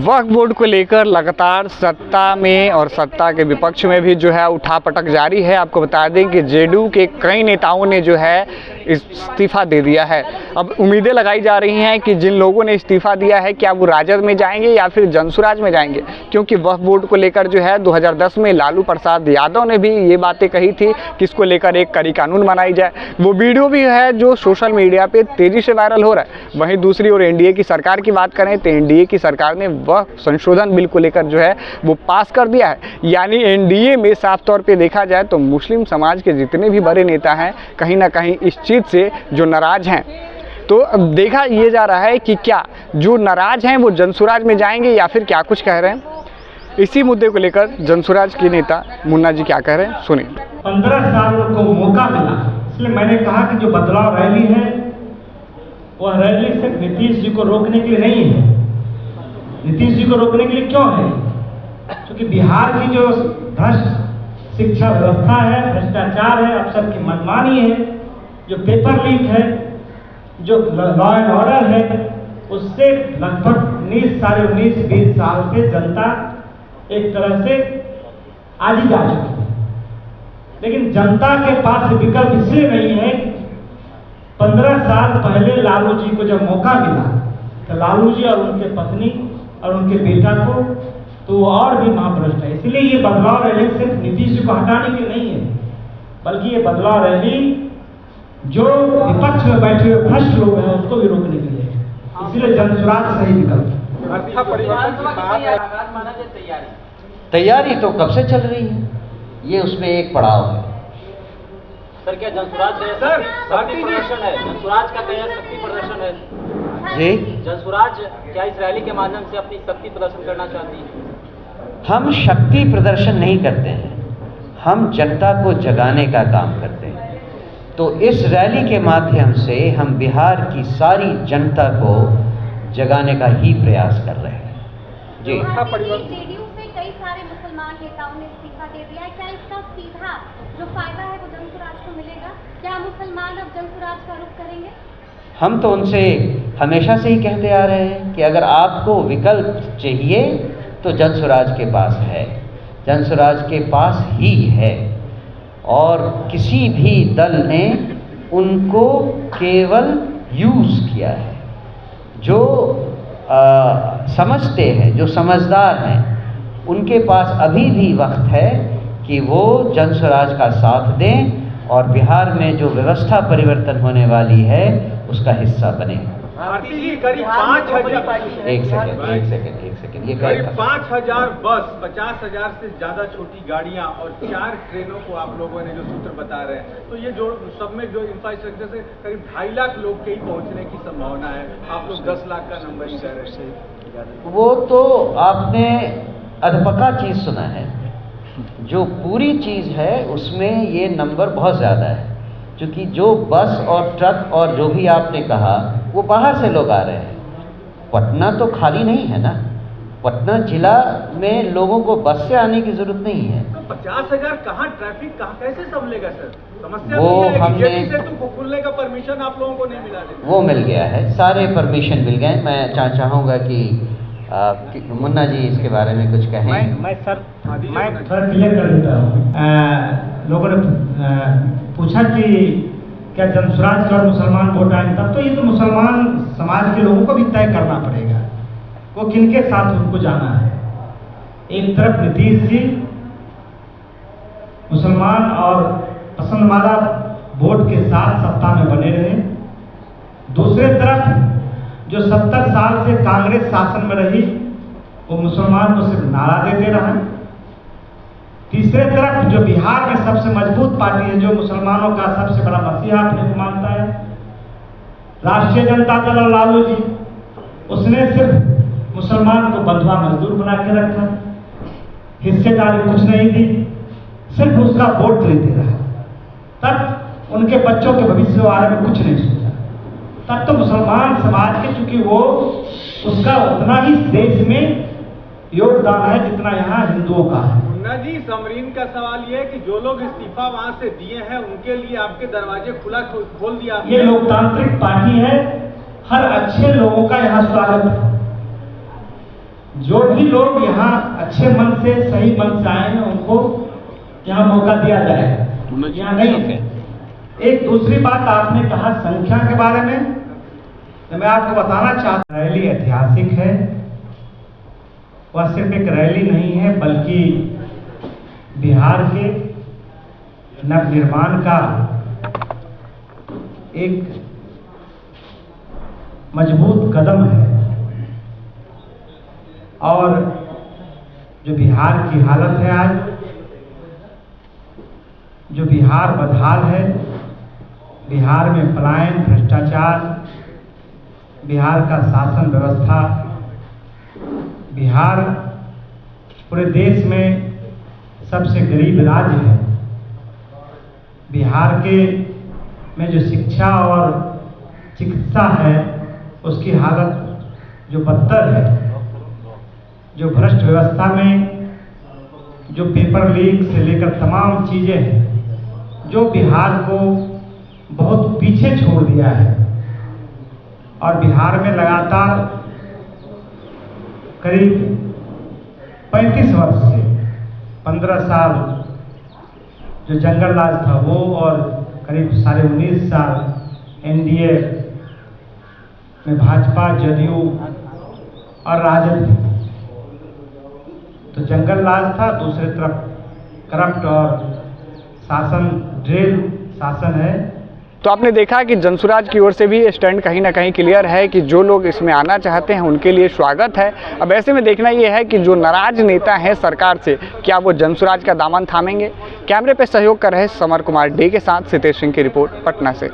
वक्फ board को लेकर लगातार सत्ता में और सत्ता के विपक्ष में भी जो है उठापटक जारी है। आपको बता दें कि जेडीयू के कई नेताओं ने जो है इस्तीफा दे दिया है। अब उम्मीदें लगाई जा रही हैं कि जिन लोगों ने इस्तीफा दिया है क्या वो राजद में जाएंगे या फिर जनसुराज में जाएंगे, क्योंकि वक्फ बोर्ड को लेकर जो है 2010 में लालू प्रसाद यादव ने भी ये बातें कही थी कि इसको लेकर एक कड़ी कानून बनाई जाए। वो वीडियो भी है जो सोशल मीडिया पे तेजी से वायरल हो रहा है। वहीं दूसरी ओर एनडीए की सरकार की बात करें तो एनडीए की सरकार ने वक्फ संशोधन बिल को लेकर जो है वो पास कर दिया है। यानी एनडीए में साफ तौर पे देखा जाए तो मुस्लिम समाज के जितने भी बड़े नेता हैं कहीं ना कहीं इस चीज़ से जो नाराज हैं। तो अब देखा ये जा रहा है कि क्या जो नाराज हैं वो जनसुराज में जाएंगे या फिर क्या कुछ कह रहे हैं। इसी मुद्दे को लेकर जनसुराज के नेता मुन्ना जी क्या कह रहे हैं, सुनिए। 15 साल को मौका मिला, इसलिए मैंने कहा कि जो बदलाव रैली है वह रैली सिर्फ नीतीश जी को रोकने के लिए नहीं है। नीतीश जी को रोकने के लिए क्यों है? क्योंकि बिहार की जो भ्रष्ट शिक्षा व्यवस्था है, भ्रष्टाचार है, अफसर की मनमानी है, जो पेपर लीक है, जो लॉ एंड ऑर्डर है, उससे लगभग 19 साल से जनता एक तरह से आजी जा चुकी है। लेकिन जनता के पास विकल्प इसलिए नहीं है। 15 साल पहले लालू जी को जब मौका मिला तो लालू जी और उनके पत्नी और उनके बेटा को तो वो और भी महाभ्रष्ट है। इसलिए ये बदलाव रैली सिर्फ नीतीश जी को हटाने के नहीं है, बल्कि ये बदलाव रैली जो विपक्ष में बैठे हुए भ्रष्ट लोग हैं उसको भी रोकने के लिए है। इसलिए जनसुराज सही विकल्प। तैयारी तो कब से चल रही है, ये उसमें एक पड़ाव है। सर क्या जनसुराज है? सर शक्ति प्रदर्शन है, जनसुराज का क्या शक्ति प्रदर्शन है जी? जनसुराज क्या इस रैली के माध्यम से अपनी शक्ति प्रदर्शन करना चाहती है? हम शक्ति प्रदर्शन नहीं करते हैं, हम जनता को जगाने का काम करते हैं। तो इस रैली के माध्यम से हम बिहार की सारी जनता को जगाने का ही प्रयास कर रहे हैं। जी, जेडीयू से कई सारे मुसलमान नेताओं ने इस्तीफा दे दिया है। क्या इसका सीधा जो फायदा है वो जनसुराज को मिलेगा? क्या मुसलमान अब जनसुराज का रुख करेंगे? हम तो उनसे हमेशा से ही कहते आ रहे हैं कि अगर आपको विकल्प चाहिए तो जनसुराज के पास है, जनसुराज के पास ही है। और किसी भी दल ने उनको केवल यूज़ किया है। जो समझते हैं, जो समझदार हैं, उनके पास अभी भी वक्त है कि वो जनसुराज का साथ दें और बिहार में जो व्यवस्था परिवर्तन होने वाली है उसका हिस्सा बने। करीब 5,000 एक सेकंड ये करीब 5,000 बस, 50,000 से ज्यादा छोटी गाड़ियां और 4 ट्रेनों को आप लोगों ने जो सूत्र बता रहे हैं, तो ये जो सब में जो इंफ्रास्ट्रक्चर से करीब 2.5 लाख लोग के ही पहुंचने की संभावना है। आप लोग 10 लाख का नंबर ही कह रहे हैं। वो तो आपने अधपका चीज सुना है। जो पूरी चीज है उसमें ये नंबर बहुत ज्यादा है, क्योंकि जो बस और ट्रक और जो भी आपने कहा वो बाहर से लोग आ रहे हैं। पटना तो खाली नहीं है ना, पटना जिला में लोगों को बस से आने की जरूरत नहीं है। तो 50,000 कहाँ ट्रैफिक कहाँ कैसे संभलेगा सर? समस्या वो तो हमने से तो खुलने का परमिशन आप लोगों को नहीं मिला है। वो मिल गया है, सारे परमिशन मिल गए। मैं चाहूँगा कि मुन्ना जी इसके बारे में कुछ कहें। मैं थोड़ा क्लियर कर देता हूँ। लोगों ने पूछा कि क्या जनसुराज का मुसलमान वोट आए, तब तो ये तो मुसलमान समाज के लोगों को भी तय करना पड़ेगा वो किनके साथ उनको जाना है। एक तरफ नीतीश जी मुसलमान और पसंदीदा वोट के साथ सत्ता में बने रहे, दूसरे तरफ जो 70 साल से कांग्रेस शासन में रही वो मुसलमान को सिर्फ नारा देते रहा, तीसरे तरफ जो बिहार में सबसे मजबूत पार्टी है, जो मुसलमानों का सबसे बड़ा मसीहा अपने को मानता है, राष्ट्रीय जनता दल और लालू जी, उसने सिर्फ मुसलमान को बंधुआ मजदूर बना के रखा, हिस्सेदारी कुछ नहीं दी, सिर्फ उसका वोट लेते रहा। तब उनके बच्चों के भविष्य के बारे में कुछ नहीं सोचा। तब तो मुसलमान समाज के, चूंकि वो उसका उतना ही देश में योगदान है जितना यहाँ हिंदुओं का है। मुन्ना जी, समरीन का सवाल ये है कि जो लोग इस्तीफा वहां से दिए हैं उनके लिए आपके दरवाजे खोल दिया। ये लोकतांत्रिक पार्टी है, हर अच्छे लोगों का यहाँ स्वागत है। जो भी लोग यहाँ अच्छे मन से सही मन से आए हैं उनको यहाँ मौका दिया जाएगा, यहाँ नहीं है। एक दूसरी बात आपने कहा संख्या के बारे में, तो मैं आपको बताना चाहता हूं रैली ऐतिहासिक है। वह सिर्फ एक रैली नहीं है बल्कि बिहार के नवनिर्माण का एक मजबूत कदम है। और जो बिहार की हालत है आज, जो बिहार बदहाल है, बिहार में पलायन, भ्रष्टाचार, बिहार का शासन व्यवस्था, बिहार पूरे देश में सबसे गरीब राज्य है। बिहार के में जो शिक्षा और चिकित्सा है उसकी हालत जो बदतर है, जो भ्रष्ट व्यवस्था में जो पेपर लीक से लेकर तमाम चीजें हैं, जो बिहार को बहुत पीछे छोड़ दिया है। और बिहार में लगातार करीब 35 वर्ष से 15 साल जो जंगल राज था वो, और करीब 19.5 साल एनडीए में भाजपा, जदयू और राजद। तो जंगल राज था, दूसरी तरफ करप्ट और शासन ड्रिल शासन है। तो आपने देखा कि जनसुराज की ओर से भी स्टैंड कहीं ना कहीं क्लियर है कि जो लोग इसमें आना चाहते हैं उनके लिए स्वागत है। अब ऐसे में देखना ये है कि जो नाराज नेता हैं सरकार से, क्या वो जनसुराज का दामन थामेंगे। कैमरे पर सहयोग कर रहे समर कुमार डे के साथ सितेश सिंह की रिपोर्ट पटना से।